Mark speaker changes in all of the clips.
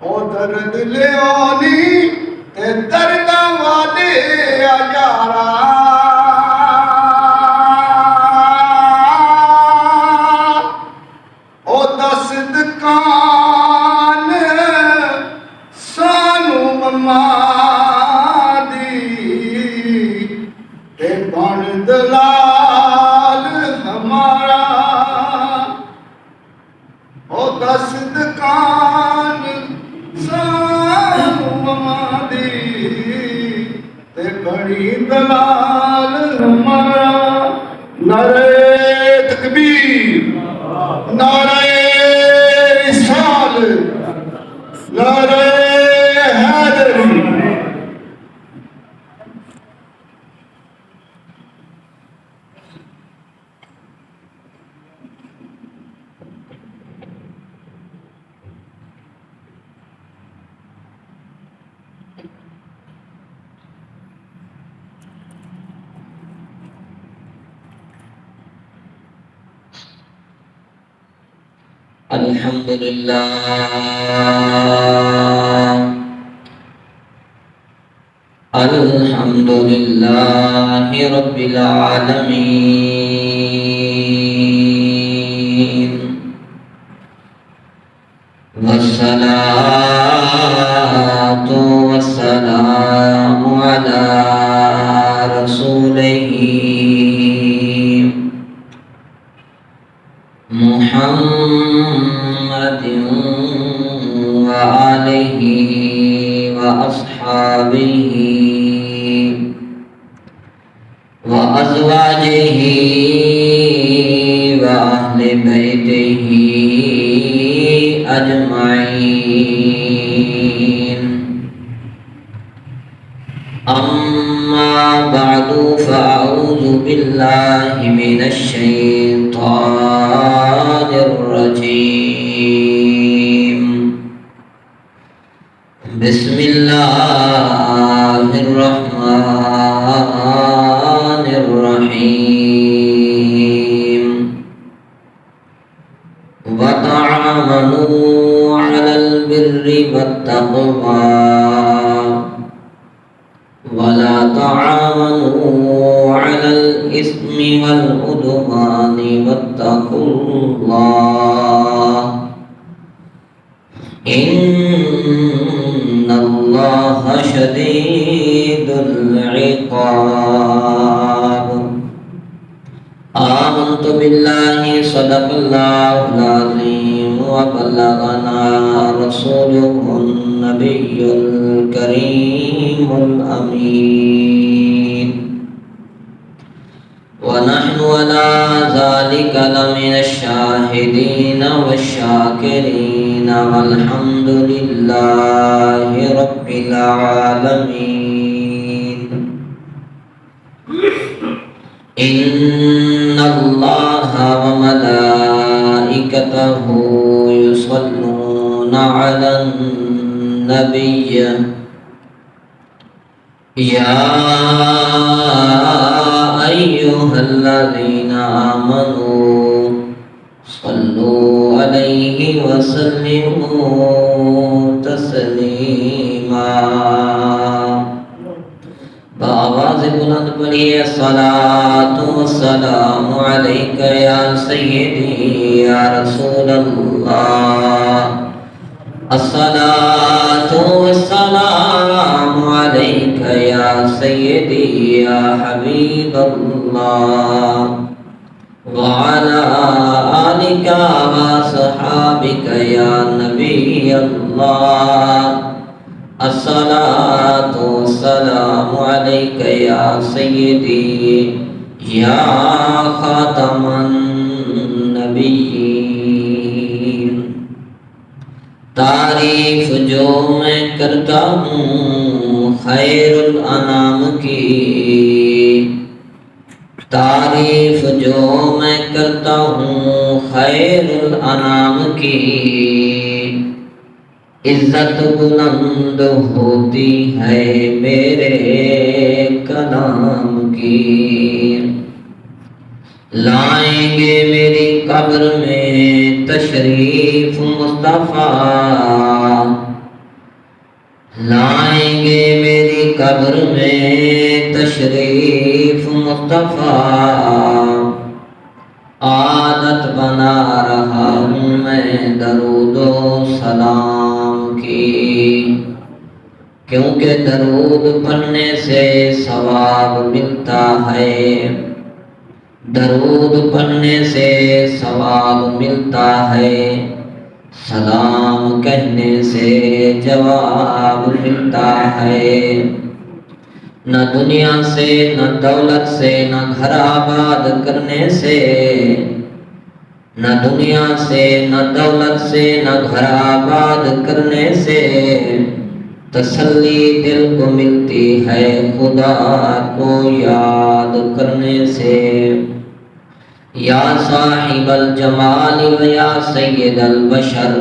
Speaker 1: او درد لیونی تے درد والے یارا او دست کان سانو مما دی تے بن دلال ہمارا او دست کان سانو مما دی تے بڑی دلال ہمارا نعرہ تکبیر نعرہ رسال نعرہ حیدری
Speaker 2: الحمدللہ الحمدللہ رب العالمین والصلاة والسلام على رسولہ محمد وآلہ وأصحابہ وأزواجہ وأہل بیتہ أجمعین أما بعد فأعوذ بالله من الشيطان الرجيم بسم الله الرحمن الرحيم وتعاونوا على البر والتقوى ولا تعاونوا على الإثم والعدوان واتقوا الله إن الله شديد العقاب آمنت بالله صدق الله العظيم وبلغنا رسوله النبي الكريم الأمين ونحن على ذلك لمن الشاهدين والشاكرين والحمد لله رب العالمين إن الله وملائكته يصلون على النبي يا أيها الذين آمنوا صلوا عليه وسلموا تسليما بآواز بلند پڑھیے الصلاة والسلام علیک یا سیدی یا رسول اللہ الصلاة والسلام علیک یا سیدی یا حبیب اللہ وعلى آلك وصحابك يا نبي الله الصلاة والسلام عليك يا سيدي يا خاتم النبيين تعریف جو میں کرتا ہوں خیر الانام کی تعریف جو میں کرتا ہوں خیر الانام کی عزت بلند ہوتی ہے میرے کلام کی لائیں گے میری قبر میں تشریف مصطفیٰ قبر میں تشریف مصطفیٰ، عادت بنا رہا ہوں میں درود و سلام کی، کیونکہ درود پڑھنے سے ثواب ملتا ہے، درود پڑھنے سے ثواب ملتا ہے، سلام کہنے سے جواب ملتا ہے۔ نہ دنیا سے نہ دولت سے نہ گھر آباد کرنے سے، نہ دنیا سے نہ دولت سے نہ گھر آباد کرنے سے تسلی دل کو ملتی ہے خدا کو یاد کرنے سے۔ یا صاحب الجمال و یا سید البشر،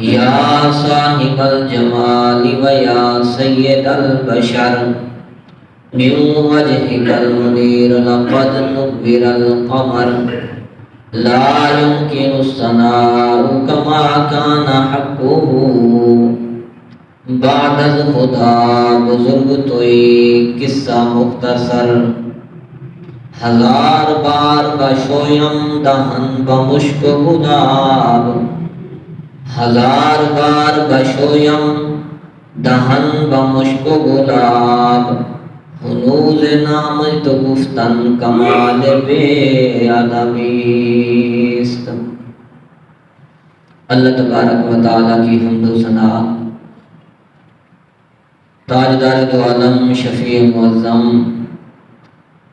Speaker 2: یا صاحب الجمال و یا سید البشر، من وجهك المنير لقد نور القمر، لا يمكن الثناء كما كان حقه، بعد از خدا بزرگ توئی قصہ مختصر، ہزار بار بشویم دہن بمشک گلاب، ہزار بار بشویم دہن بمشک گلاب، ہنوز نام تو گفتن کمال بے ادبی است۔ اللہ تبارک و تعالیٰ کی حمد و ثنا، تاجدار دو عالم شفیع معظم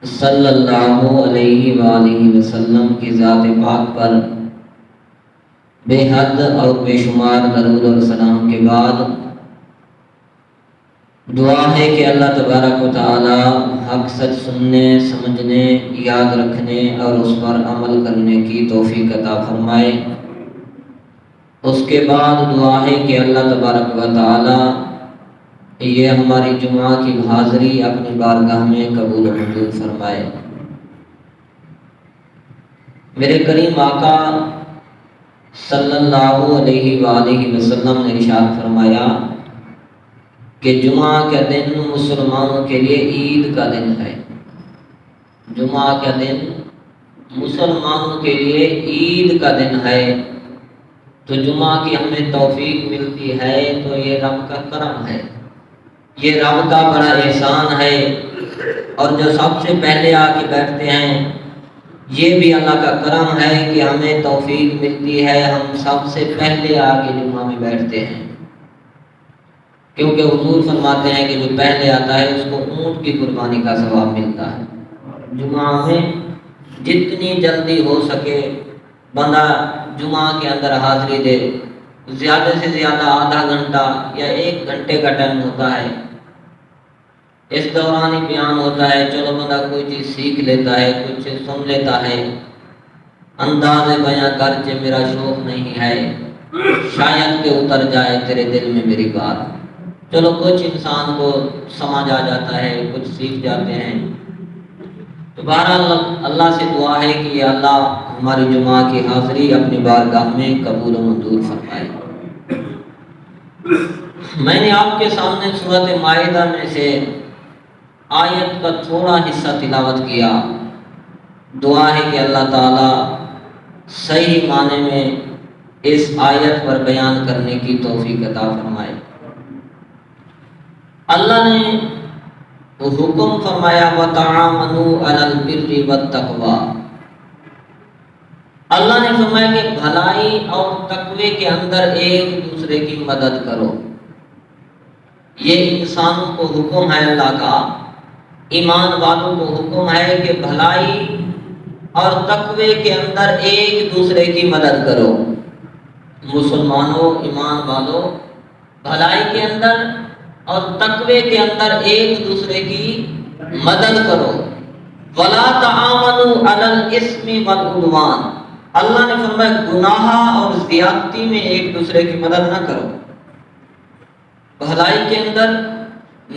Speaker 2: صلی اللہ علیہ وآلہ وسلم کی ذات پاک پر بے حد اور بے شمار درود اور سلام کے بعد دعا ہے کہ اللہ تبارک و تعالی حق سچ سننے، سمجھنے، یاد رکھنے اور اس پر عمل کرنے کی توفیق عطا فرمائے۔ اس کے بعد دعا ہے کہ اللہ تبارک و تعالی یہ ہماری جمعہ کی حاضری اپنی بارگاہ میں قبول و منظور فرمائے۔ میرے کریم آقا صلی اللہ علیہ وآلہ وسلم نے ارشاد فرمایا کہ جمعہ کا دن مسلمانوں کے لیے عید کا دن ہے، جمعہ کا دن مسلمانوں کے لیے عید کا دن ہے۔ تو جمعہ کی ہمیں توفیق ملتی ہے تو یہ رب کا کرم ہے، یہ رب کا بڑا احسان ہے، اور جو سب سے پہلے آ کے بیٹھتے ہیں یہ بھی اللہ کا کرم ہے کہ ہمیں توفیق ملتی ہے، ہم سب سے پہلے آ کے جمعہ میں بیٹھتے ہیں، کیونکہ حضور فرماتے ہیں کہ جو پہلے آتا ہے اس کو اونٹ کی قربانی کا ثواب ملتا ہے۔ جمعہ میں جتنی جلدی ہو سکے بندہ جمعہ کے اندر حاضری دے، زیادہ سے زیادہ آدھا گھنٹہ یا 1 گھنٹے کا ٹائم ہوتا ہے، اس دوران ہی بیان ہوتا ہے، چلو بندہ کوئی چیز سیکھ لیتا ہے، کچھ سن لیتا ہے، انداز بیاں کر کے میرا شوق نہیں ہے، شاید کہ اتر جائے تیرے دل میں میری بات، چلو کچھ انسان کو سمجھ آ جاتا ہے، کچھ سیکھ جاتے ہیں۔ تو بہرحال اللہ سے دعا ہے کہ یا اللہ ہماری جمعہ کی حاضری اپنی بارگاہ میں قبول و منظور فرمائے۔ میں نے آپ کے سامنے سورۃ مائدہ میں سے آیت کا تھوڑا حصہ تلاوت کیا، دعا ہے کہ اللہ تعالی صحیح معنی میں اس آیت پر بیان کرنے کی توفیق عطا فرمائے۔ اللہ نے حکم فرمایا وَتَعَاوَنُوا عَلَى الْبِرِّ وَالتَّقْوَى، اللہ نے فرمایا کہ بھلائی اور تقوی کے اندر ایک دوسرے کی مدد کرو۔ یہ انسانوں کو حکم ہے اللہ کا، ایمان والوں کو حکم ہے کہ بھلائی اور تقوی کے اندر ایک دوسرے کی مدد کرو۔ مسلمانوں، ایمان والوں، بھلائی کے اندر اور تقوی کے اندر ایک دوسرے کی مدد کرو۔ وَلَا تَعَاوَنُوا عَلَى الْإِثْمِ وَالْعُدْوَانِ، اللہ نے فرمایا گناہ اور زیادتی میں ایک دوسرے کی مدد نہ کرو۔ بھلائی کے اندر،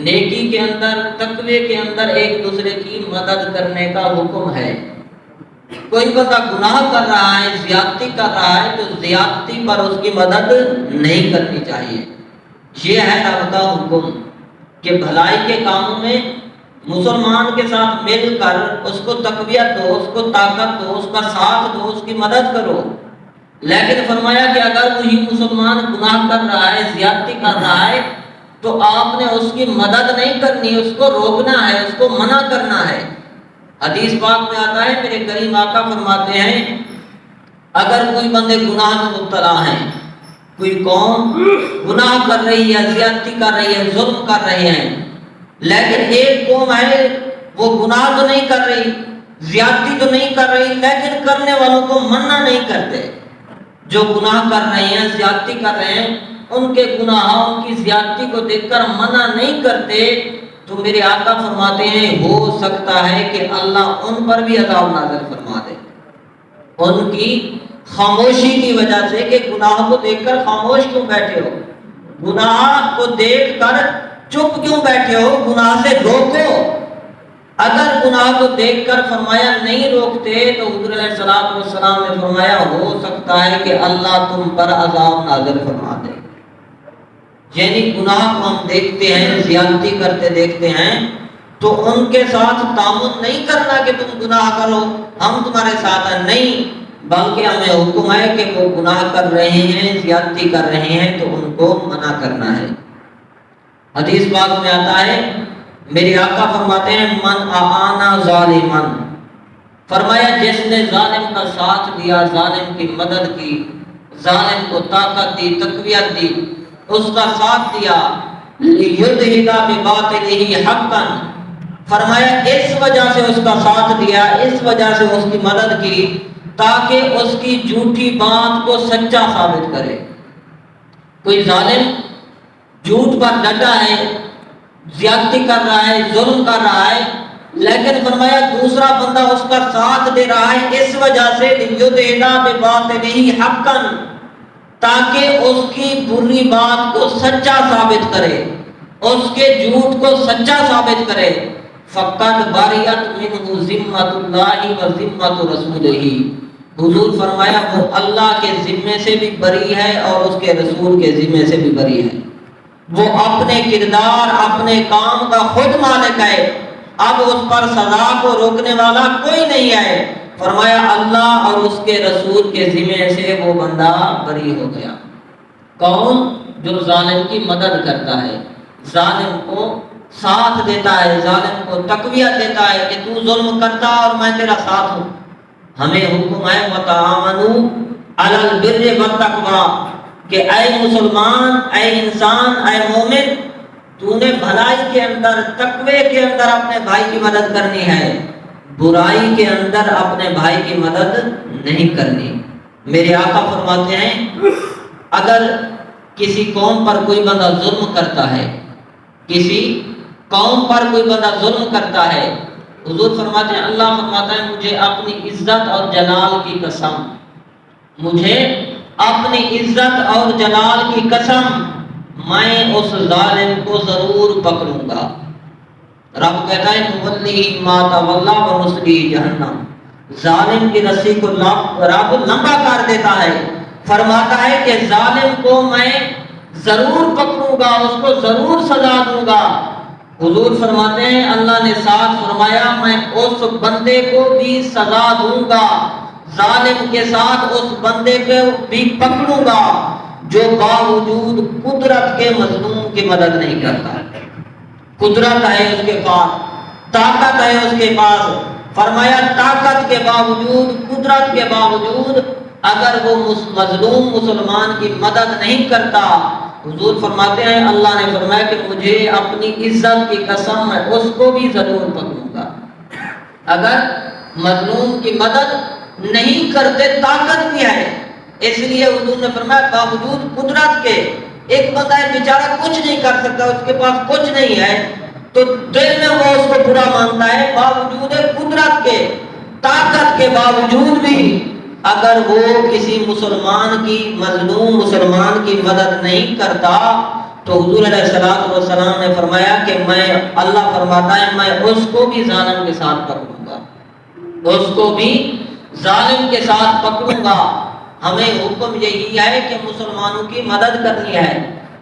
Speaker 2: نیکی کے اندر، تقوی کے اندر ایک دوسرے کی مدد کرنے کا حکم ہے۔ کوئی بندہ گناہ کر رہا ہے، زیادتی کر رہا ہے، تو زیادتی پر اس کی مدد نہیں کرنی چاہیے، یہ ہے رب کا حکم۔ کہ بھلائی کے کاموں میں مسلمان کے ساتھ مل کر اس کو تقویت دو، اس کو طاقت دو، اس کا ساتھ دو، اس کی مدد کرو۔ لیکن فرمایا کہ اگر وہی مسلمان گناہ کر رہا ہے، زیادتی کر رہا ہے، تو آپ نے اس کی مدد نہیں کرنی، اس کو روکنا ہے، اس کو منع کرنا ہے۔ حدیث پاک میں آتا ہے، میرے کریم آقا فرماتے ہیں اگر کوئی بندے گناہ میں مبتلا ہیں، کوئی قوم گناہ کر رہی ہے، زیادتی کر رہی ہے، ظلم کر رہے ہیں، لیکن ایک قوم ہے وہ گناہ تو نہیں کر رہی، زیادتی تو نہیں کر رہی، لیکن کرنے والوں کو منع نہیں کرتے۔ جو گناہ کر رہے ہیں، زیادتی کر رہے ہیں، ان کے گناہ، ان کی زیادتی کو دیکھ کر منع نہیں کرتے، تو میرے آقا فرماتے ہیں ہو سکتا ہے کہ اللہ ان پر بھی عذاب نازل فرما دے، ان کی خاموشی کی وجہ سے، کہ گناہ کو دیکھ کر خاموش کیوں بیٹھے ہو، گناہ کو دیکھ کر چپ کیوں بیٹھے ہو، گناہ سے روکو۔ اگر گناہ کو دیکھ کر فرمایا نہیں روکتے تو حضور علیہ الصلوۃ والسلام نے فرمایا ہو سکتا ہے کہ اللہ تم پر عذاب نازل فرما دے۔ یعنی گناہ کو ہم دیکھتے ہیں، زیادتی کرتے دیکھتے ہیں، تو ان کے ساتھ تعاون نہیں کرنا کہ تم گناہ کرو، ہم تمہارے ساتھ ہیں، نہیں، بلکہ ہمیں حکم ہے کہ وہ گناہ کر رہے ہیں، زیادتی کر رہے ہیں، تو ان کو منع کرنا ہے۔ حدیث پاک میں آتا ہے، میرے آقا فرماتے ہیں من اعانا ظالمن، فرمایا جس نے ظالم کا ساتھ دیا، ظالم کی مدد کی، ظالم کو طاقت دی، تقویت دی، اس کا ساتھ دیا، لیدھلا بباطلہ حقا، فرمایا اس وجہ سے اس کا ساتھ دیا، اس وجہ سے اس کی مدد کی، تاکہ اس کی جھوٹی بات کو سچا ثابت کرے۔ کوئی ظالم جھوٹ پر ڈٹا ہے، زیادتی کر رہا ہے، ظلم کر رہا ہے، لیکن فرمایا دوسرا بندہ اس کا ساتھ دے رہا ہے اس وجہ سے لیدھلا بباطلہ حقا، تاکہ اس کی بری بات کو سچا ثابت کرے، اس کے جھوٹ کو سچا ثابت کرے۔ فقط بریت منہ ذمۃ اللہ و ذمۃ رسولہ، حضور فرمایا وہ اللہ کے ذمے سے بھی بری ہے اور اس کے رسول کے ذمے سے بھی بری ہے۔ وہ اپنے کردار، اپنے کام کا خود مالک ہے، اب اس پر سزا کو روکنے والا کوئی نہیں ہے۔ فرمایا اللہ اور اس کے رسول کے ذمے سے وہ بندہ بری ہو گیا۔ کون؟ جو ظالم کی مدد کرتا ہے، ظالم کو ساتھ دیتا ہے، ظالم کو تقویت دیتا ہے کہ تو ظلم کرتا اور میں تیرا ساتھ ہوں۔ ہمیں حکم ہے وتعاونوا علی البر والتقوی، کہ اے مسلمان، اے انسان، اے مومن، تو نے بھلائی کے اندر، تقوی کے اندر اپنے بھائی کی مدد کرنی ہے، برائی کے اندر اپنے بھائی کی مدد نہیں کرنی۔ میرے آقا فرماتے ہیں اگر کسی قوم پر کوئی بندہ ظلم کرتا ہے، کسی قوم پر کوئی بندہ ظلم کرتا ہے، حضور فرماتے ہیں، اللہ فرماتا ہے مجھے اپنی عزت اور جلال کی قسم، مجھے اپنی عزت اور جلال کی قسم، میں اس ظالم کو ضرور پکڑوں گا۔ رب کہتا ہے نولیہ ما تولی ونصلیہ جہنم، ظالم کی رسی کو رب لمبا کر دیتا ہے، فرماتا ہے کہ ظالم کو میں ضرور پکڑوں گا، اس کو ضرور سزا دوں گا۔ حضور فرماتے ہیں اللہ نے ساتھ فرمایا میں اس بندے کو بھی سزا دوں گا، ظالم کے ساتھ اس بندے کو بھی پکڑوں گا جو باوجود قدرت کے مظلوم کی مدد نہیں کرتا۔ قدرت ہے اس کے پاس، طاقت ہے اس کے پاس، فرمایا طاقت کے باوجود، قدرت کے باوجود اگر وہ مظلوم مسلمان کی مدد نہیں کرتا، حضور فرماتے ہیں اللہ نے فرمایا کہ مجھے اپنی عزت کی قسم میں اس کو بھی ضرور پکڑوں گا۔ اگر مظلوم کی مدد نہیں کرتے، طاقت بھی ہے، اس لیے حضور نے فرمایا باوجود قدرت کے، ایک بندہ ہے بیچارہ کچھ نہیں کر سکتا، اس کے پاس کچھ نہیں ہے، تو دل میں وہ اس کو برا مانتا ہے، باوجود قدرت کے، طاقت کے باوجود بھی اگر وہ کسی مسلمان کی، مظلوم مسلمان کی مدد نہیں کرتا، تو حضور علیہ الصلوۃ والسلام نے فرمایا کہ میں، اللہ فرماتا ہے میں اس کو بھی ظالم کے ساتھ پکڑوں گا، اس کو بھی ظالم کے ساتھ پکڑوں گا۔ ہمیں حکم یہی ہے کہ مسلمانوں کی مدد کرنی ہے،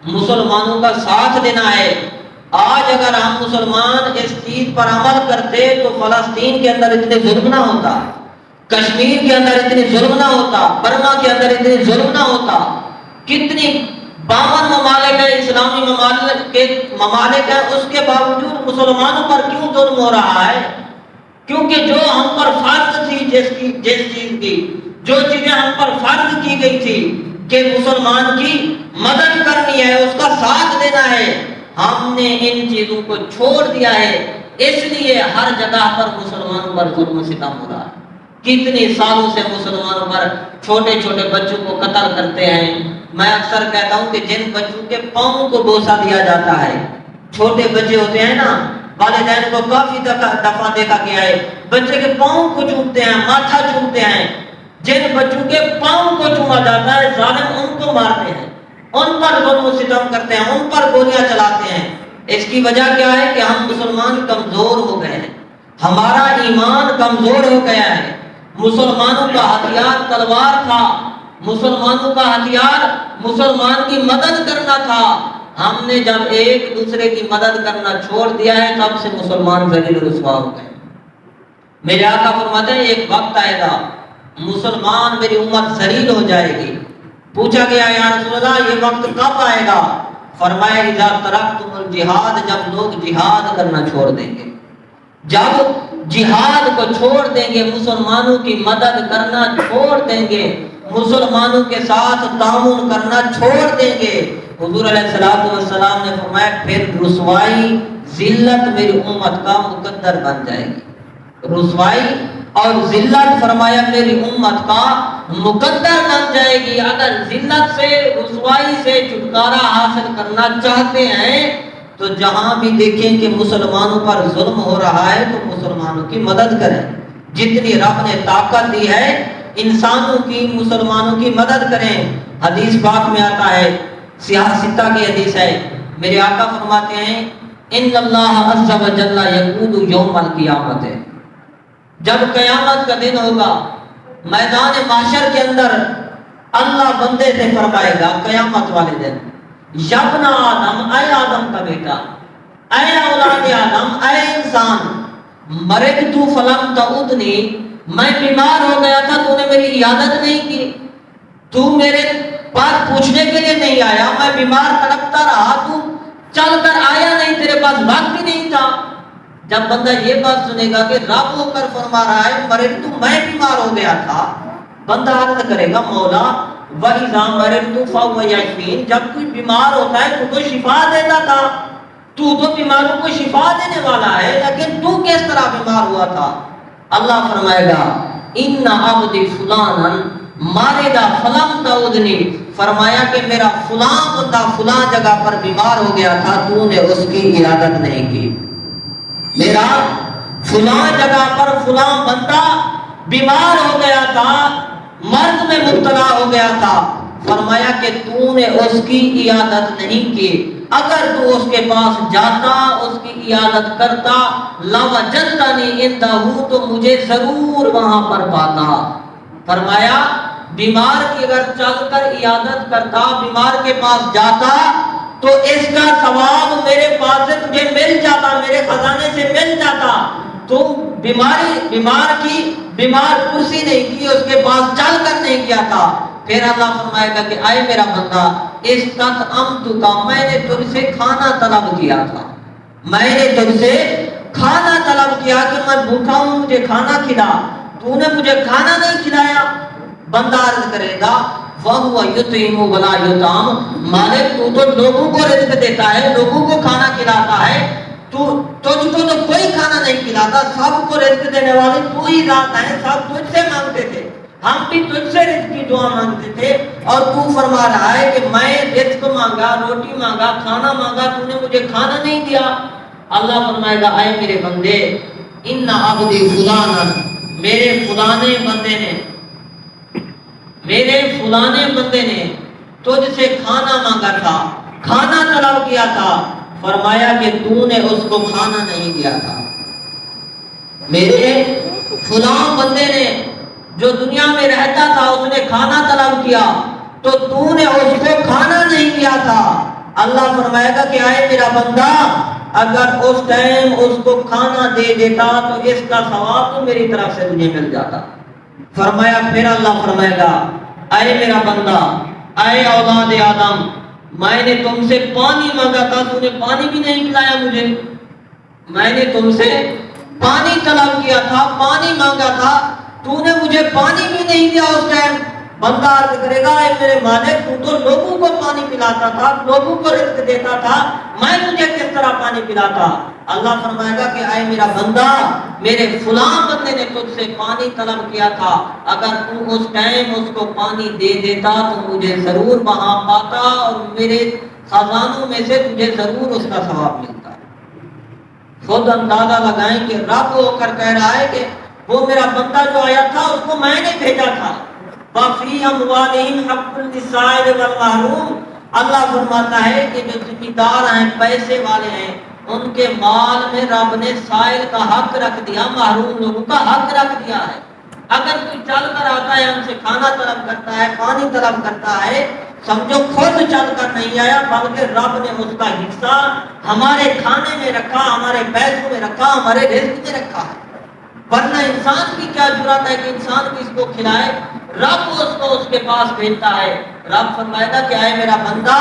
Speaker 2: مسلمانوں کا ساتھ دینا ہے، آج اگر ہم مسلمان اس چیز پر عمل کرتے تو فلسطین کے اندر اتنے ظلم نہ ہوتا، کشمیر کے اندر اتنے ظلم نہ ہوتا، برما کے اندر اتنے ظلم نہ ہوتا۔ کتنی 52 ممالک ہیں، اسلامی ممالک ہیں، اس کے باوجود مسلمانوں پر کیوں ظلم ہو رہا ہے؟ کیونکہ جو ہم پر فرض تھی، جس چیز کی جو چیزیں ہم پر فرض کی گئی تھی کہ مسلمان کی مدد کرنی ہے، اس کا ساتھ دینا ہے، ہم نے ان چیزوں کو چھوڑ دیا ہے۔ اس لیے ہر جگہ پر مسلمانوں پر ظلم و ستم ہو رہا ہے۔ کتنے سالوں سے مسلمانوں پر چھوٹے چھوٹے بچوں کو قتل کرتے ہیں۔ میں اکثر کہتا ہوں کہ جن بچوں کے پاؤں کو بوسہ دیا جاتا ہے، چھوٹے بچے ہوتے ہیں نا، والدین کو کافی دفعہ دیکھا گیا ہے، بچے کے پاؤں کو چومتے ہیں، ماتھا چومتے ہیں۔ جن بچوں کے پاؤں کو چوما جاتا ہے، ظالم ان کو مارتے ہیں، ان پر ظلم و ستم کرتے ہیں، ان پر گولیاں چلاتے ہیں۔ اس کی وجہ کیا ہے کہ ہم مسلمان کمزور ہو گئے ہیں، ہمارا ایمان کمزور ہو گیا ہے۔ مسلمانوں کا ہتھیار تلوار تھا، مسلمانوں کا ہتھیار مسلمان کی مدد کرنا تھا۔ ہم نے جب ایک دوسرے کی مدد کرنا چھوڑ دیا ہے، تب سے مسلمان ذلیل و رسوا ہو گئے۔ میرے آقا فرماتے ہیں ایک وقت آئے گا مسلمان میری امت ذلیل ہو جائے گی۔ پوچھا گیا یا رسول اللہ یہ وقت کب آئے گا؟ فرمایا اذا ترکتم الجہاد، جب لوگ جہاد کرنا چھوڑ دیں گے، جب جہاد کو چھوڑ دیں گے، مسلمانوں کی مدد کرنا چھوڑ دیں گے، مسلمانوں کے ساتھ تعاون کرنا چھوڑ دیں گے۔ حضور علیہ السلام نے فرمایا پھر رسوائی ذلت میری امت کا مقدر بن جائے گی۔ رسوائی اور ذلت فرمایا میری امت کا مقدر بن جائے گی۔ اگر ذلت سے، رسوائی سے چھٹکارا حاصل کرنا چاہتے ہیں تو جہاں بھی دیکھیں کہ مسلمانوں پر ظلم ہو رہا ہے تو مسلمانوں کی مدد کریں، جتنی رب نے طاقت دی ہے انسانوں کی، مسلمانوں کی مدد کریں۔ حدیث پاک میں آتا ہے، سیاہ ستہ کی حدیث ہے، میرے آقا فرماتے ہیں ان اللہ عز و جل یقود یوم القیامت، جب قیامت کا دن ہوگا میدان محشر کے اندر اللہ بندے سے فرمائے گا قیامت والے دن، یابن آدم، اے آدم کا بیٹا، اے اولاد آدم، اے انسان، مرضت فلم تعودنی، میں بیمار ہو گیا تھا تو نے میری عیادت نہیں کی، تو میرے پاس پوچھنے کے لیے نہیں آیا، میں بیمار تڑپتا رہا، تو چل کر آیا نہیں، تیرے پاس وقت ہی نہیں تھا۔ جب بندہ یہ بات سنے گا کہ رب ہو کر فرما رہا ہے مرضت، میں بیمار ہو گیا تھا، بندہ عرض کرے گا مولا وَإِذَا مَرِضْتُ فَهُوَ يَشْفِينِ، جب کوئی بیمار ہوتا ہے تو شفا دیتا تھا، تو بیماروں کو شفا دینے والا ہے، لیکن تو کس طرح بیمار ہوا تھا؟ اللہ فرمائے گا ان عبدی فلانا ماردا فلم تعودنی، فرمایا کہ میرا فلاں بندہ فلاں جگہ پر بیمار ہو گیا تھا، تو نے اس کی عیادت نہیں کی۔ میرا فلاں جگہ پر فلاں بندہ بیمار ہو گیا تھا، مرض میں مبتلا ہو گیا تھا، فرمایا کہ تو نے اس کی عیادت نہیں کی۔ اگر تو اس کے پاس جاتا، اس کی عیادت کرتا، لَوَجَدْتَنِي عِندَهُ، تو مجھے ضرور وہاں پر پاتا۔ فرمایا بیمار کی اگر چل کر عیادت کرتا، بیمار کے پاس جاتا تو اس کا ثواب میرے پاس سے تجھے مل جاتا، میرے خزانے سے مل جاتا۔ تو بیمار کرسی نہیں کی، اس کے پاس چل کر نہیں کیا تھا۔ پھر اللہ فرمائے گا کہ اے میرا بندہ استطعمتک، میں نے تجھ سے کھانا طلب کیا تھا، میں نے تجھ سے کھانا طلب کیا کہ میں بھوکا ہوں، مجھے کھانا کھلا، تو نے مجھے کھانا نہیں کھلایا۔ بندہ عرض کرے گا وَهُوَ يُطْعِمُ وَلَا يُطْعَمُ، مالک تو لوگوں کو رزق دیتا ہے، لوگوں کو کھانا کھلاتا ہے، تجھ کو تو کوئی کھانا نہیں کھلاتا، سب کو رزق دینے والی تو ہی ذات ہے، سب تجھ سے مانگتے تھے، ہم بھی تجھ سے رزق کی دعا مانگتے تھے، اور تو فرما رہا ہے کہ میں رزق مانگا، روٹی مانگا، کھانا مانگا، تو نے مجھے کھانا نہیں دیا۔ اللہ فرمائے گا اے میرے بندے ان عبدی فلانا، میرے فلانے بندے نے تجھ سے کھانا مانگا تھا، کھانا طلب کیا تھا، فرمایا کہ تو نے اس کو کھانا نہیں دیا تھا۔ میرے فلاں بندے نے جو دنیا میں رہتا تھا، اس نے کھانا طلب کیا تو نے اس کو کھانا نہیں دیا تھا۔ اللہ فرمائے گا کہ آئے میرا بندہ، اگر اس ٹائم اس کو کھانا دے دیتا تو اس کا ثواب تو میری طرف سے تجھے مل جاتا۔ فرمایا پھر اللہ فرمائے گا اے میرا بندہ، اے اولاد آدم، میں نے تم سے پانی مانگا تھا، تو نے پانی بھی نہیں پلایا مجھے، میں نے تم سے پانی طلب کیا تھا، پانی مانگا تھا، تو نے مجھے پانی بھی نہیں دیا۔ اس ٹائم بندہ عرض کرے گا اے میرے مالک، تو تو لوگوں کو پانی پلاتا تھا، لوگوں کو رزق دیتا تھا، میں تجھے کس طرح پانی پلاتا؟ اللہ فرمائے گا کہ اے میرا بندہ، میرے فلاں بندے نے تجھ سے پانی طلب کیا تھا، اگر تو اس ٹائم اس کو پانی دے دیتا تو مجھے ضرور وہاں پاتا اور میرے خزانوں میں سے تجھے ضرور اس کا ثواب ملتا۔ خود اندازہ لگائیں کہ رب ہو کر کہہ رہا ہے کہ وہ میرا بندہ جو آیا تھا اس کو میں نے بھیجا تھا۔ وَفِي أَمْوَالِهِمْ حَقٌّ لِلسَّائِلِ وَالْمَحْرُومِ، اللہ فرماتا ہے کہ جو ذمہ دار ہیں، پیسے والے ہیں، ان کے مال میں رب نے سائل کا حق رکھ دیا، محروم لوگوں کا حق رکھ دیا ہے۔ اگر کوئی چل کر آتا ہے، ہم سے کھانا طلب کرتا ہے، پانی طلب کرتا ہے، سمجھو خود چل کر نہیں آیا بلکہ رب نے اس کا حصہ ہمارے کھانے میں رکھا، ہمارے پیسوں میں رکھا، ہمارے رزق میں رکھا ہے۔ ورنہ انسان کی کیا جرات ہے کہ انسان کس کو کھلائے؟ رب اس کو اس کے پاس بھیجتا ہے۔ رب فرمائے گا کہ اے میرا بندہ،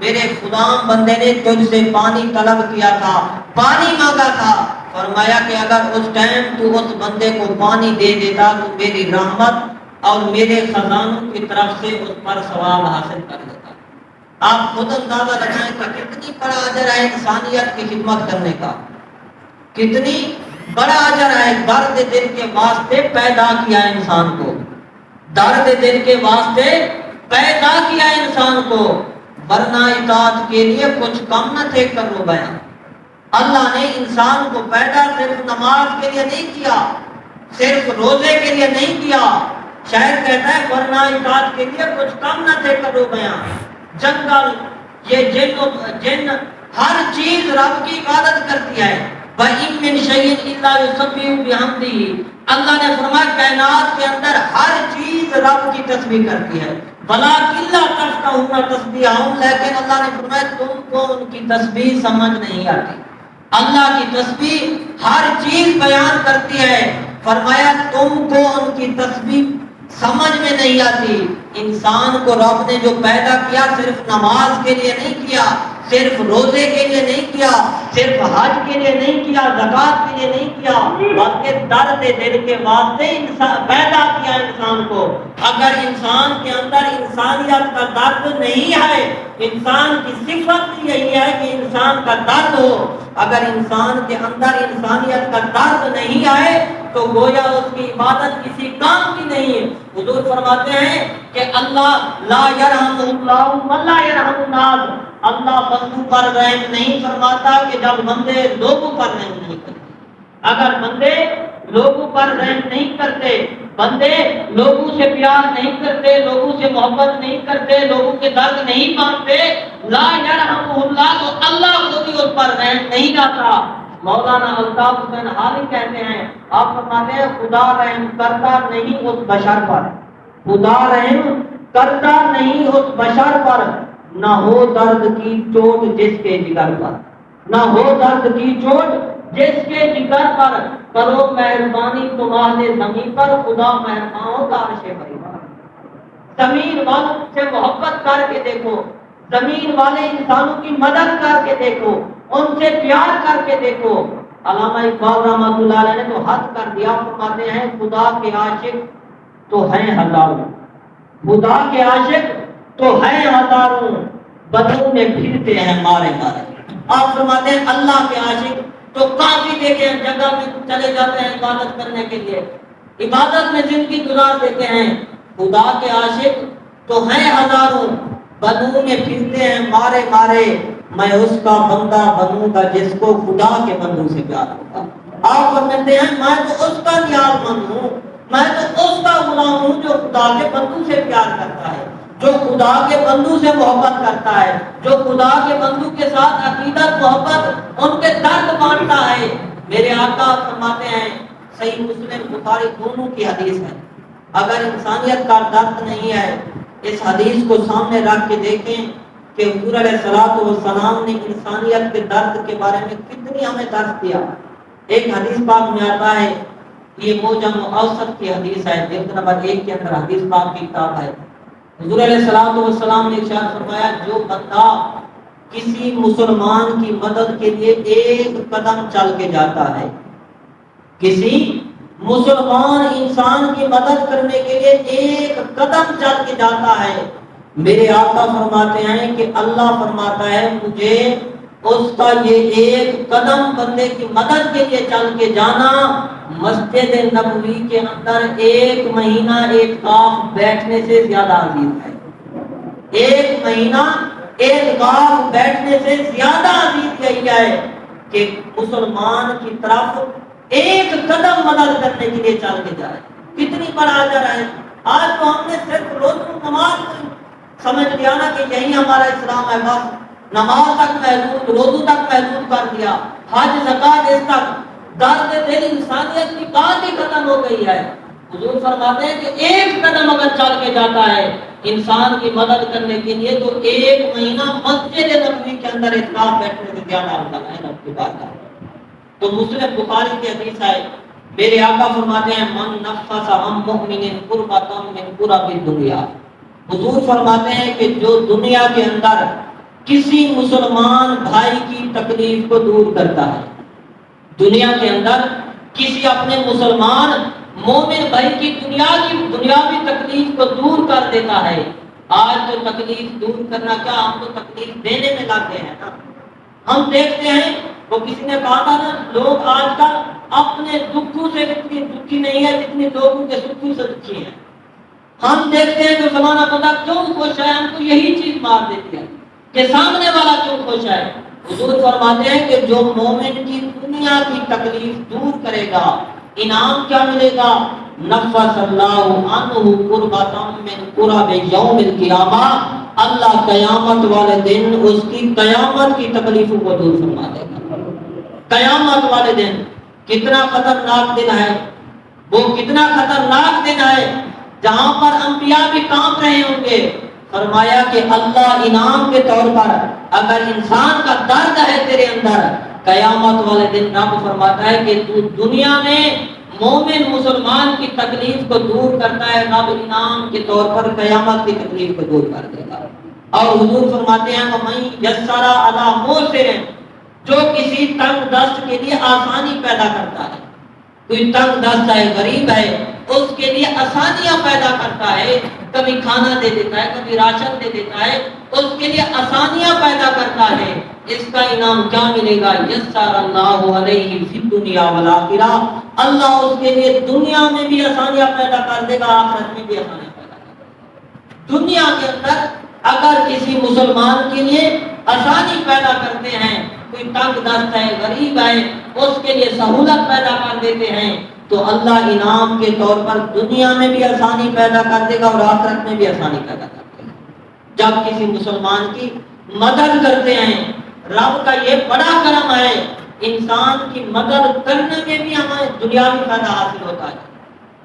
Speaker 2: میرے فلاں بندے نے تجھ سے پانی طلب کیا تھا، پانی مانگا تھا، فرمایا کہ اگر اس ٹائم تو اس بندے کو پانی دے دیتا تو میری رحمت اور میرے خزانوں کی طرف سے اس پر ثواب حاصل کر لیتا۔ آپ خود اندازہ لگائیں کہ کتنی بڑا اجر ہے انسانیت کی خدمت کرنے کا، کتنی بڑا اجر ہے۔ درد دل کے واسطے پیدا کیا انسان کو، درد دل کے واسطے پیدا کیا انسان کو، ورنہ اطاعت کے لیے کچھ کم نہ تھے کرو بیان۔ اللہ نے انسان کو پیدا صرف نماز کے لیے نہیں کیا، صرف روزے کے لیے نہیں کیا، شاعر کہتا ہے ورنہ اطاعت کے لیے کچھ کم نہ تھے کرو بیان۔ جنگل، یہ جن ہر چیز رب کی عبادت کرتی ہے۔ وَإِن مِّن شَيْءٍ إِلَّا يُسَبِّحُ بِحَمْدِهِ، اللہ نے فرمایا کائنات کے اندر ہر چیز رب کی تسبیح کرتی ہے۔ وَلَٰكِن لَّا تَفْقَهُونَ تَسْبِيحَهُمْ، لیکن اللہ نے فرمایا تم کو ان کی تسبیح سمجھ نہیں آتی۔ اللہ کی تسبیح ہر چیز بیان کرتی ہے، فرمایا تم کو ان کی تسبیح سمجھ میں نہیں آتی۔ انسان کو رب نے جو پیدا کیا صرف نماز کے لیے نہیں کیا، صرف روزے کے لیے نہیں کیا، صرف حج کے لیے نہیں کیا، زکوٰۃ کے لیے نہیں کیا، بلکہ درد دل کے واسطے پیدا کیا انسان کو۔ اگر انسان کے اندر انسانیت کا درد نہیں ہے، انسان کی صفت یہی ہے کہ انسان کا درد ہو، اگر انسان کے اندر انسانیت کا درد نہیں آئے تو گویا اس کی عبادت کسی کام کی نہیں ہے۔ حضور فرماتے ہیں کہ اللہ لا یرحم اللہ من لا یرحم الناس، اللہ بندوں پر رحم نہیں فرماتا کہ جب بندے لوگوں پر رحم نہیں کرتے۔ اگر بندے لوگوں پر رحم نہیں کرتے، بندے لوگوں سے پیار نہیں کرتے، لوگوں سے محبت نہیں کرتے، لوگوں کے درد نہیں مانتے، لا یرحم اللہ، تو اللہ کو بھی اس پر رحم نہیں آتا۔ مولانا الطاف حسین حالی کہتے ہیں، آپ فرماتے ہیں خدا رحم کرتا نہیں اس بشر پر، خدا رحم کرتا نہیں اس بشر پر، نہ ہو درد کی چوٹ جس کے جگر پر، نہ ہو درد کی چوٹ جس کے جگر پر، کرو مہربانی تمہارے زمین پر، خدا مہربان ہوتا عرش بری پر۔ زمین والوں سے محبت کر کے دیکھو، زمین والے انسانوں کی مدد کر کے دیکھو، ان سے پیار کر کے دیکھو۔ علامہ اقبال رحمۃ اللہ علیہ نے تو حد کر دیا، فرماتے ہیں خدا کے عاشق تو ہیں ہزاروں، خدا کے عاشق تو ہیں ہزاروں، بدروں میں پھرتے ہیں مارے مارے۔ آپ فرماتے ہیں اللہ کے عاشق تو کافی دیکھے ہیں، جگہ میں چلے جاتے ہیں عبادت کرنے کے لیے، عبادت میں زندگی گزار دیتے ہیں، خدا کے عاشق تو ہیں ہزاروں، بدروں میں پھرتے ہیں مارے مارے، میں اس کا بندہ بنوں گا جس کو خدا کے بندوں سے پیار ہوگا۔ آپ فرماتے ہیں میں تو اس کا نیاز مند ہوں، میں تو اس کا غلام ہوں جو خدا کے بندوں سے پیار کرتا ہے، جو خدا کے بندوں سے محبت کرتا ہے، جو خدا کے بندوں کے ساتھ عقیدت محبت ان کے درد بانٹتا ہے۔ میرے آقا فرماتے ہیں، صحیح مسلم بخاری دونوں کی حدیث ہے، اگر انسانیت کا درد نہیں ہے، اس حدیث کو سامنے رکھ کے دیکھیں کہ حضور علیہ الصلوۃ والسلام نے انسانیت کے درد کے بارے میں کتنی ہمیں درس دیا۔ ایک حدیث پاک میں آتا ہے، یہ موجم اوسط کی حدیث ہے، جلد نمبر 1 کے اندر حدیث پاک کی کتاب ہے۔ حضور علیہ الصلوۃ والسلام نے ارشاد فرمایا، جو بندہ کسی مسلمان کی مدد کے لیے ایک قدم چل کے جاتا ہے، کسی مسلمان انسان کی مدد کرنے کے لیے ایک قدم چل کے جاتا ہے، میرے آقا فرماتے ہیں کہ اللہ فرماتا ہے مجھے اس کا یہ ایک قدم بندے کی مدد کے لیے چل کے جانا مسجد نبوی کے اندر 1 مہینہ اعتکاف بیٹھنے سے زیادہ عزیز ہے۔ 1 مہینہ اعتکاف بیٹھنے سے زیادہ عزیز یہی ہے کہ مسلمان کی طرف ایک قدم مدد کرنے کے لیے چل کے جائے۔ کتنی بڑا اجر ہے۔ آج تو ہم نے صرف روزہ نماز سمجھ لیا نا کہ یہی ہمارا اسلام ہے، بس نماز تک محدود، روزوں تک محدود کر دیا، حج زکات اس تک، درد دل انسانیت کی بات ہی ختم ہو گئی ہے۔ حضور فرماتے ہیں کہ ایک قدم اگر چل کے جاتا ہے انسان کی مدد کرنے کے لیے تو 1 مہینہ مسجد نبوی کے اندر اعتکاف بیٹھنے سے زیادہ ہوتا ہے رب کی بات ہے۔ تو مسلم بخاری کی حدیث ہے، میرے آقا فرماتے ہیں من نفس عن مؤمن قربۃ من قرب الدنیا، حضور فرماتے ہیں کہ جو دنیا کے اندر کسی مسلمان بھائی کی تکلیف کو دور کرتا ہے، دنیا کے اندر کسی اپنے مسلمان مومن بھائی کی دنیاوی تکلیف کو دور کر دیتا ہے۔ آج تو تکلیف دور کرنا کیا، ہم تو تکلیف دینے میں لگ گئے ہیں نا۔ ہم دیکھتے ہیں، وہ کسی نے کہا تھا نا، لوگ آج کل اپنے دکھوں سے اتنی دکھی نہیں ہے جتنی لوگوں کے سکھوں سے دکھی ہیں۔ ہم دیکھتے ہیں کہ فلانا بندہ کیوں خوش ہے، ہم کو یہی چیز مار دیتی ہے کہ سامنے والا کیوں خوش ہے۔ حضور فرماتے ہیں کہ جو مومن کی دنیا کی تکلیف دور کرے گا انعام کیا ملے گا، نفس اللہ عنہ قربۃ من قرب یوم القیامہ، اللہ قیامت والے دن اس کی قیامت کی تکلیفوں کو دور فرما دے گا۔ قیامت والے دن کتنا خطرناک دن ہے، وہ کتنا خطرناک دن ہے جہاں پر انبیاء بھی کانپ رہے ہوں گے۔ فرمایا کہ اللہ انعام کے طور پر اگر انسان کا درد ہے تیرے اندر، قیامت والے دن رب فرماتا ہے کہ تو دنیا میں مومن مسلمان کی تکلیف کو دور کرتا ہے، رب انعام کے طور پر قیامت کی تکلیف کو دور کر دے گا۔ اور حضور فرماتے ہیں وَمَن يَسَّرَ عَلَى مُعْسِرٍ، جو کسی تنگ دست کے لیے آسانی پیدا کرتا ہے، کوئی تنگ دست ہے، غریب ہے، اس کے لیے آسانیاں پیدا کرتا ہے، کبھی کھانا دے دیتا ہے، کبھی راشن دے دیتا ہے، اس کے لیے آسانیاں پیدا کرتا ہے، اس کا انعام کیا ملے گا، یسر اللہ علیہ فی الدنیا والآخرہ، اللہ اس کے لیے دنیا میں بھی آسانیاں پیدا کر دے گا، آخرت میں بھی آسانیاں پیدا کر دے گا۔ دنیا کے اندر اگر کسی مسلمان کے لیے آسانی پیدا کرتے ہیں، کوئی تنگ دست ہے، غریب ہے، اس کے لیے سہولت پیدا کر دیتے ہیں، تو اللہ انعام کے طور پر دنیا میں بھی آسانی پیدا کر دے گا اور آخرت میں بھی آسانی پیدا کر دے گا۔ جب کسی مسلمان کی مدد کرتے ہیں، رب کا یہ بڑا کرم ہے، انسان کی مدد کرنے میں بھی ہمیں دنیاوی فائدہ حاصل ہوتا ہے،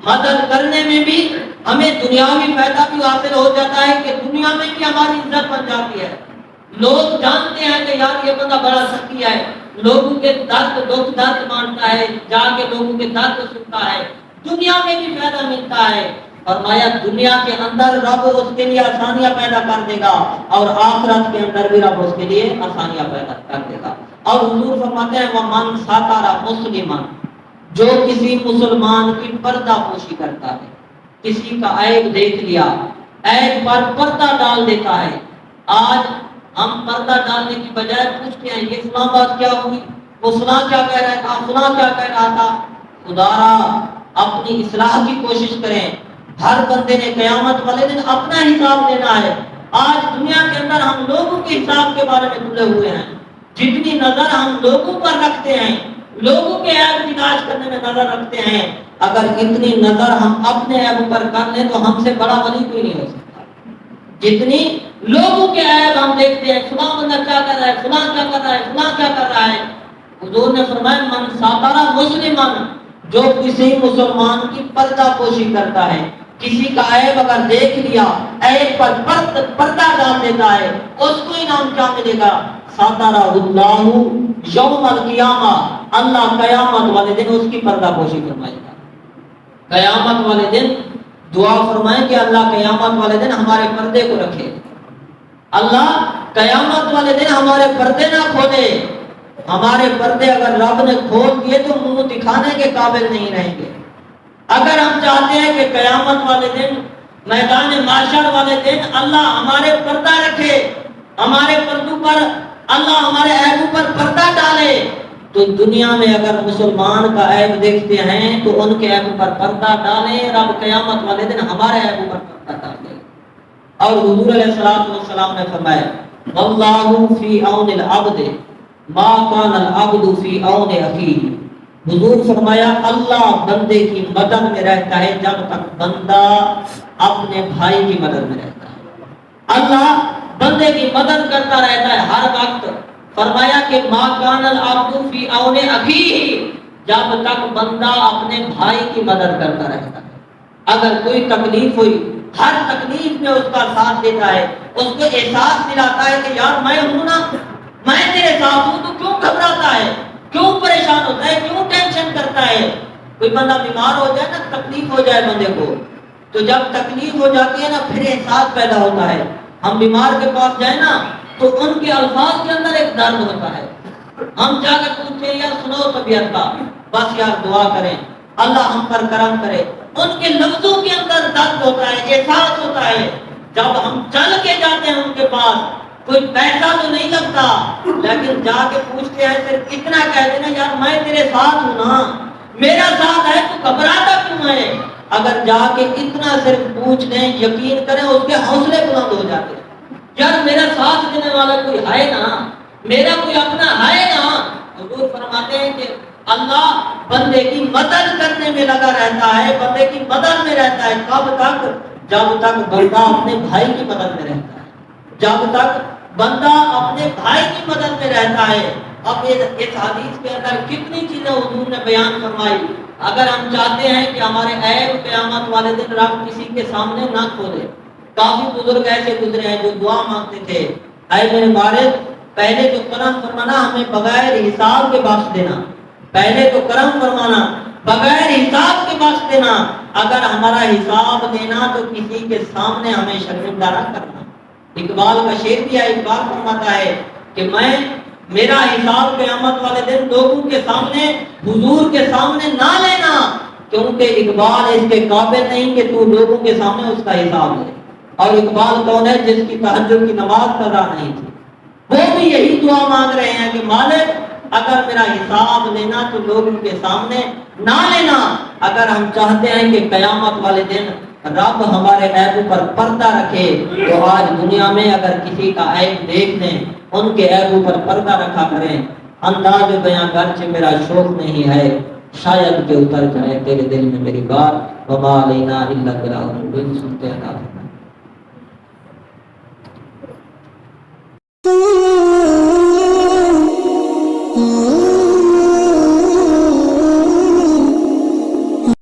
Speaker 2: مدد کرنے میں بھی ہمیں دنیاوی فائدہ بھی حاصل ہو جاتا ہے کہ دنیا میں بھی ہماری عزت بن جاتی ہے۔ لوگ جانتے ہیں کہ یار یہ بندہ بڑا سخی ہے، لوگوں کے درد دکھ درد مانتا ہے، جا کے لوگوں کے درد سنتا ہے، دنیا میں بھی فائدہ ملتا ہے۔ فرمایا دنیا کے اندر رب اس کے لیے آسانیاں پیدا کر دے گا اور آخرت کے اندر بھی رب اس کے لیے آسانیاں پیدا کر دے گا۔ اور حضور فرماتے ہیں وَمَن سَتَرَ مُسْلِمًا، جو کسی مسلمان کی پردہ پوشی کرتا ہے، کسی کا عیب دیکھ لیا، عیب پر پردہ ڈال دیتا ہے۔ آج ہم پردہ ڈالنے کی بجائے پوچھتے ہیں یہ فلاں بات کیا ہوئی، وہ فلاں کیا کہہ رہا تھا، فلاں کیا کہہ رہا تھا۔ خدارا اپنی اصلاح کی کوشش کریں، ہر بندے نے قیامت والے دن اپنا حساب دینا ہے۔ آج دنیا کے اندر ہم لوگوں کے حساب کے بارے میں تلے ہوئے ہیں، جتنی نظر ہم لوگوں پر رکھتے ہیں، لوگوں کے عیب کی تلاش کرنے میں نظر رکھتے ہیں، اگر اتنی نظر ہم اپنے عیب پر کر لیں تو ہم سے بڑا ولی کوئی نہیں ہو سکتا۔ جتنی لوگوں کے عیب ہم دیکھتے ہیں، فلاں بندہ کیا کر رہا ہے، فلاں کیا کر رہا ہے، فلاں کیا کر رہا ہے، حضور نے فرمایا من ساتارا مسلمان، جو کسی مسلمان کی پردہ پوشی کرتا ہے، کسی کا عیب اگر دیکھ لیا عیب پر پردہ ڈال دیتا ہے اس کو انعام کیا ملے گا؟ ساتارہ اللہ یوم القیامہ، اللہ قیامت والے دن اس کی پردہ پوشی فرمائے گا۔ قیامت والے دن دعا فرمائیں کہ اللہ قیامت والے دن ہمارے پردے کو رکھے، اللہ قیامت والے دن ہمارے پردے نہ کھولے۔ ہمارے پردے اگر رب نے کھول دیے تو منہ دکھانے کے قابل نہیں رہیں گے۔ اگر ہم چاہتے ہیں کہ قیامت والے دن، میدان معاشر والے دن اللہ ہمارے پردہ رکھے، ہمارے پردوں پر اللہ ہمارے عیبوں پر پردہ ڈالے، تو دنیا میں اگر مسلمان کا عیب دیکھتے ہیں تو ان کے عیب پر پردہ ڈالیں، رب قیامت والے دن ہمارے عیب پر پردہ ڈالے۔ اور حضور علیہ الصلوۃ والسلام نے فرمایا واللہ فی عون العبد ما کان العبد فی عون اخیہ، حضور فرمایا اللہ بندے کی مدد میں رہتا ہے جب تک بندہ اپنے بھائی کی مدد میں رہتا ہے۔ اللہ بندے کی مدد کرتا رہتا ہے ہر وقت۔ فرمایا کہ ما کان العبد فی عون اخیہ، جب تک بندہ اپنے بھائی کی مدد کرتا رہتا ہے۔ اگر کوئی تکلیف ہوئی، ہر تکلیف میں اس کا ساتھ دیتا ہے، اس کو احساس دلاتا ہے کہ یار میں ہوں نا، میں تیرے ساتھ ہوں، تو کیوں گھبراتا ہے، کیوں پریشان ہوتا ہے، کیوں ٹینشن کرتا ہے؟ کوئی بندہ بیمار ہو جائے نا، تکلیف ہو جائے بندے کو، تو جب تکلیف ہو جاتی ہے نا پھر احساس پیدا ہوتا ہے۔ ہم بیمار کے پاس جائیں نا تو ان کے الفاظ کے اندر ایک درد ہوتا ہے، ہم جا کر پوچھیں یار سنو طبیعت کا، بس یار دعا کریں اللہ ہم پر کرم کرے، ان کے لفظوں کے اندر درد ہوتا ہے، احساس ہوتا ہے۔ جب ہم چل کے جاتے ہیں ان کے پاس، کوئی پیسہ تو نہیں لگتا، لیکن جا کے پوچھتے ہیں صرف اتنا کہہ دینا یار میں تیرے ساتھ ہوں نا، میرا ساتھ ہے، تو گھبراتا کیوں ہے؟ اگر جا کے اتنا صرف پوچھ لیں، یقین کریں اس کے حوصلے بلند ہو جاتے ہیں، یار میرا ساتھ دینے والا کوئی ہے نا، میرا کوئی اپنا ہے نا۔ حضور فرماتے ہیں کہ اللہ بندے کی مدد کرنے میں لگا رہتا ہے، بندے کی مدد میں رہتا ہے۔ کب تک؟ جب تک بندہ اپنے بھائی کی مدد میں رہتا ہے، جب تک بندہ اپنے بھائی کی مدد میں رہتا ہے۔ اب اس حدیث کے اندر کتنی چیزیں حضور نے بیان فرمائی۔ اگر ہم چاہتے ہیں کہ ہمارے عیب قیامت والے دن رب کسی کے سامنے نہ کھولے، کافی بزرگ ایسے گزرے ہیں جو دعا مانگتے تھے، اے میرے مالک پہلے تو کرم فرمانا ہمیں بغیر حساب کے بخش دینا، پہلے تو کرم فرمانا بغیر حساب کے بخش دینا، اگر ہمارا حساب لینا تو کسی کے سامنے ہمیں شرمندہ نہ کرنا۔ اقبال کا شعر بھی ہے، اقبال فرماتا ہے کہ میرا حساب قیامت والے دن لوگوں کے سامنے، حضور کے سامنے نہ لینا، کیونکہ اقبال اس کے قابل نہیں کہ تو لوگوں کے سامنے اس کا حساب لے۔ اور اقبال کون ہے؟ جس کی تہجد کی نماز قضا نہیں تھی، وہ بھی یہی دعا مانگ رہے ہیں کہ مالک اگر میرا حساب لینا تو لوگوں کے سامنے نہ لینا۔ اگر ہم چاہتے ہیں کہ قیامت والے دن رب ہمارے عیبوں پر پردہ رکھے، تو آج دنیا میں اگر کسی کا عیب دیکھ لیں، ان کے عیبوں پر پردہ رکھا کریں۔ انداز بیاں گرچہ میرا شوق نہیں ہے، شاید کہ اتر جائے تیرے دل میں میری بات، وما علینا الا البلاغ المبین۔ سنتے ہیں